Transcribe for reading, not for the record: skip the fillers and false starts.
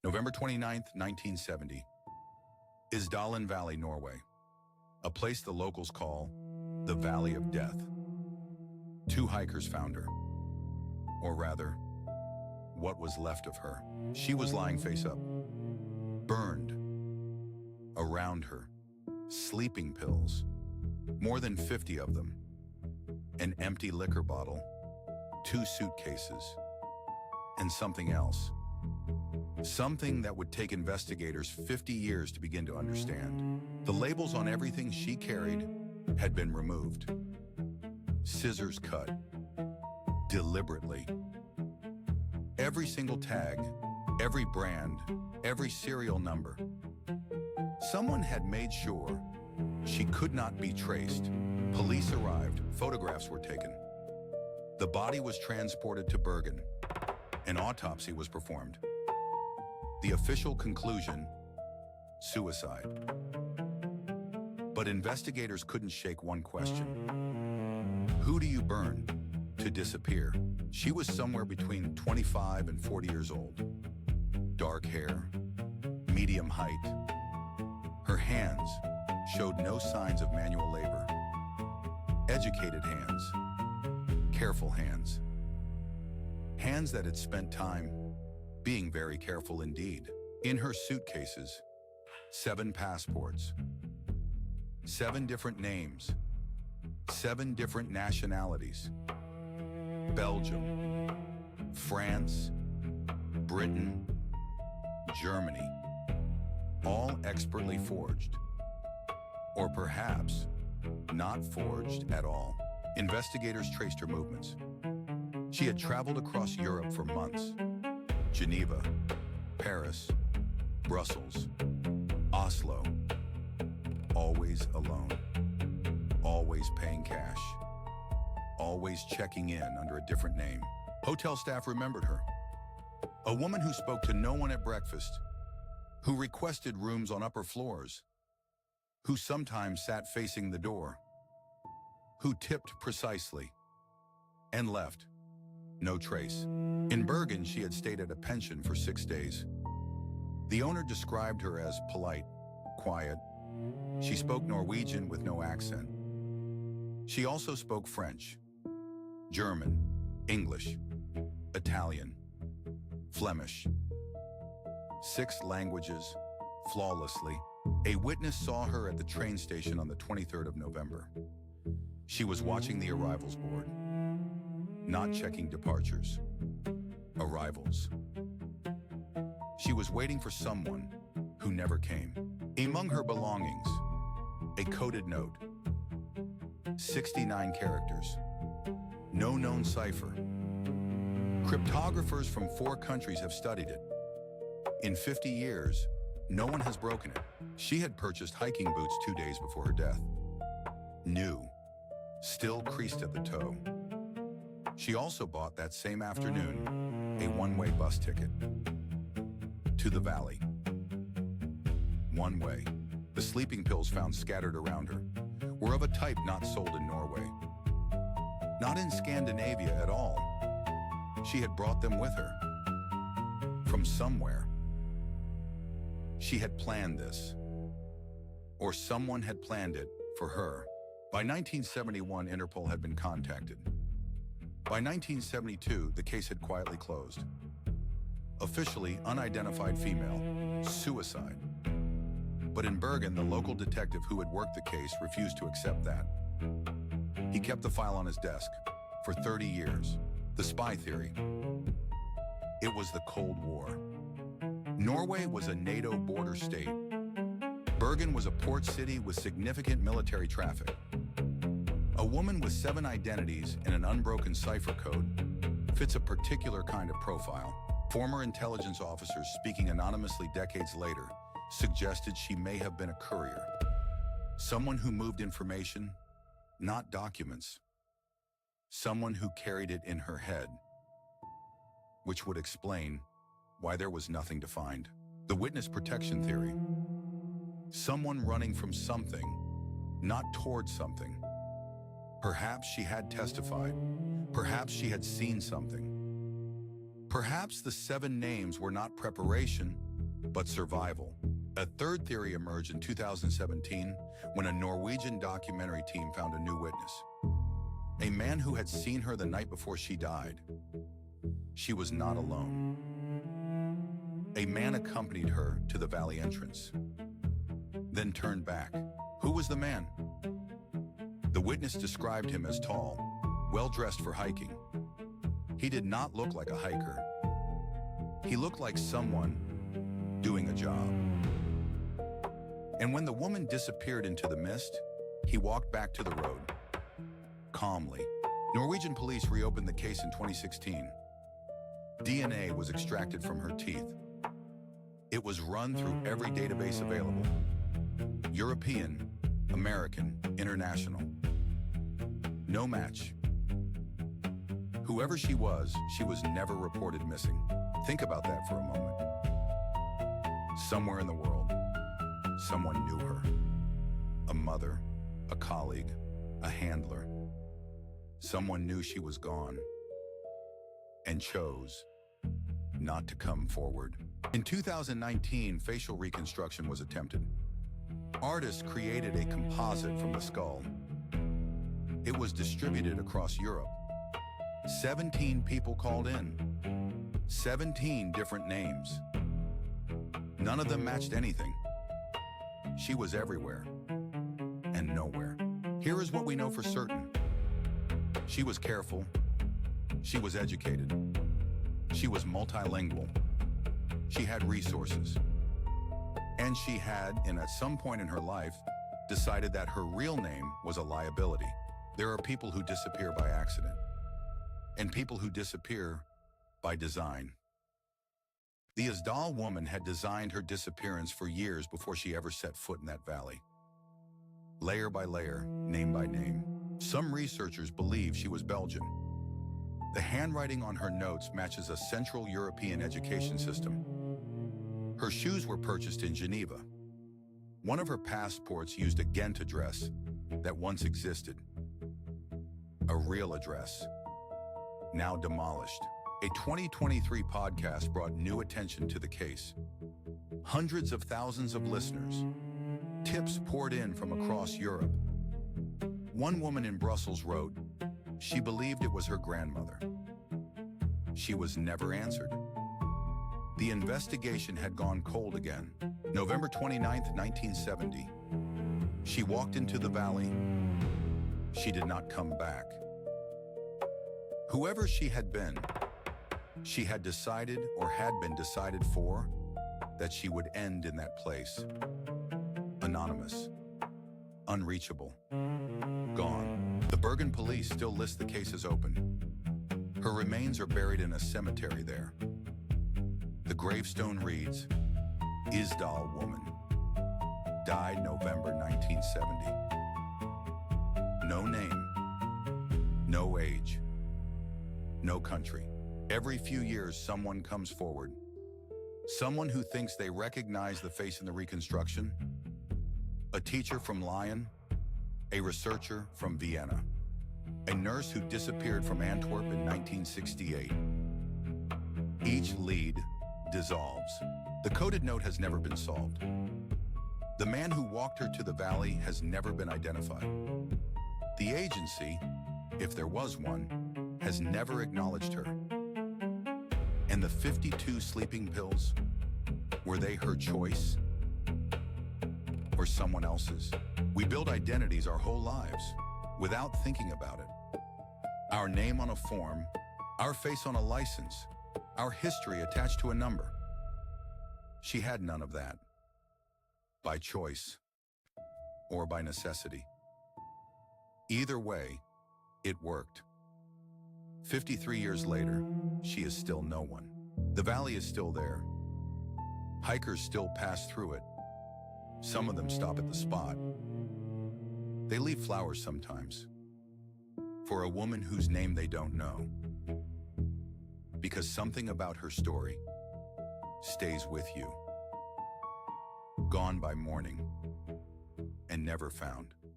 November 29, 1970. Isdal Valley, Norway. A place the locals call the Valley of Death. Two hikers found her. Or rather, what was left of her. She was lying face up, burned. Around her, sleeping pills, more than 50 of them, an empty liquor bottle, 2 suitcases, and something else. Something that would take investigators 50 years to begin to understand. The labels on everything she carried had been removed. Scissors cut, deliberately. Every single tag, every brand, every serial number. Someone had made sure she could not be traced. Police arrived, photographs were taken. The body was transported to Bergen. An autopsy was performed. The official conclusion, suicide. But investigators couldn't shake one question. Who do you burn to disappear? She was somewhere between 25 and 40 years old. Dark hair, medium height. Her hands showed no signs of manual labor. Educated hands, careful hands. Hands that had spent time being very careful indeed. In her suitcases, 7 passports, 7 different names, 7 different nationalities. Belgium, France, Britain, Germany, all expertly forged. Or perhaps not forged at all. Investigators traced her movements. She had traveled across Europe for months. Geneva, Paris, Brussels, Oslo. Always alone. Always paying cash. Always checking in under a different name. Hotel staff remembered her. A woman who spoke to no one at breakfast, who requested rooms on upper floors, who sometimes sat facing the door, who tipped precisely, and left. No trace. In Bergen, she had stayed at a pension for 6 days. The owner described her as polite, quiet. She spoke Norwegian with no accent. She also spoke French, German, English, Italian, Flemish. 6 languages, flawlessly. A witness saw her at the train station on the 23rd of November. She was watching the arrivals board, not checking departures. Arrivals. She was waiting for someone who never came. Among her belongings, a coded note. 69 characters. No known cipher. Cryptographers from 4 countries have studied it. In 50 years, no one has broken it. She had purchased hiking boots 2 days before her death. New, still creased at the toe. She also bought that same afternoon a one-way bus ticket to the valley. One way. The sleeping pills found scattered around her were of a type not sold in Norway. Not in Scandinavia at all. She had brought them with her. From somewhere. She had planned this. Or someone had planned it for her. By 1971, Interpol had been contacted. By 1972, the case had quietly closed. Officially, unidentified female, suicide. But in Bergen, the local detective who had worked the case refused to accept that. He kept the file on his desk for 30 years. The spy theory. It was the Cold War. Norway was a NATO border state. Bergen was a port city with significant military traffic. A woman with 7 identities and an unbroken cipher code fits a particular kind of profile. Former intelligence officers speaking anonymously decades later suggested she may have been a courier. Someone who moved information, not documents. Someone who carried it in her head. Which would explain why there was nothing to find. The witness protection theory. Someone running from something, not towards something. Perhaps she had testified. Perhaps she had seen something. Perhaps the 7 names were not preparation, but survival. A third theory emerged in 2017 when a Norwegian documentary team found a new witness. A man who had seen her the night before she died. She was not alone. A man accompanied her to the valley entrance, then turned back. Who was the man? The witness described him as tall, well-dressed for hiking. He did not look like a hiker. He looked like someone doing a job. And when the woman disappeared into the mist, he walked back to the road, calmly. Norwegian police reopened the case in 2016. DNA was extracted from her teeth. It was run through every database available. European, American, international. No match. Whoever she was never reported missing. Think about that for a moment. Somewhere in the world, someone knew her. A mother, a colleague, a handler. Someone knew she was gone and chose not to come forward. In 2019, facial reconstruction was attempted. Artists created a composite from the skull. It was distributed across Europe. 17 people called in. 17 different names. None of them matched anything. She was everywhere and nowhere. Here is what we know for certain. She was careful. She was educated. She was multilingual. She had resources. And she had, and at some point in her life, decided that her real name was a liability. There are people who disappear by accident, and people who disappear by design. The Isdal woman had designed her disappearance for years before she ever set foot in that valley. Layer by layer, name by name. Some researchers believe she was Belgian. The handwriting on her notes matches a Central European education system. Her shoes were purchased in Geneva. One of her passports used a Ghent address that once existed. A real address, now demolished. A 2023 podcast brought new attention to the case. Hundreds of thousands of listeners. Tips poured in from across Europe. One woman in Brussels wrote, she believed it was her grandmother. She was never answered. The investigation had gone cold again. November 29, 1970. She walked into the valley. She did not come back. Whoever she had been, she had decided or had been decided for that she would end in that place. Anonymous. Unreachable. Gone. The Bergen police still list the case as open. Her remains are buried in a cemetery there. The gravestone reads, Isdal woman. Died November 1970. No name. No age. No country. Every few years, someone comes forward. Someone who thinks they recognize the face in the reconstruction. A teacher from Lyon. A researcher from Vienna. A nurse who disappeared from Antwerp in 1968. Each lead dissolves. The coded note has never been solved. The man who walked her to the valley has never been identified. The agency, if there was one, has never acknowledged her. And the 52 sleeping pills, were they her choice? Or someone else's? We build identities our whole lives without thinking about it. Our name on a form, our face on a license, our history attached to a number. She had none of that. By choice or by necessity. Either way, it worked. 53 years later, she is still no one. The valley is still there. Hikers still pass through it. Some of them stop at the spot. They leave flowers sometimes for a woman whose name they don't know. Because something about her story stays with you. Gone by morning and never found.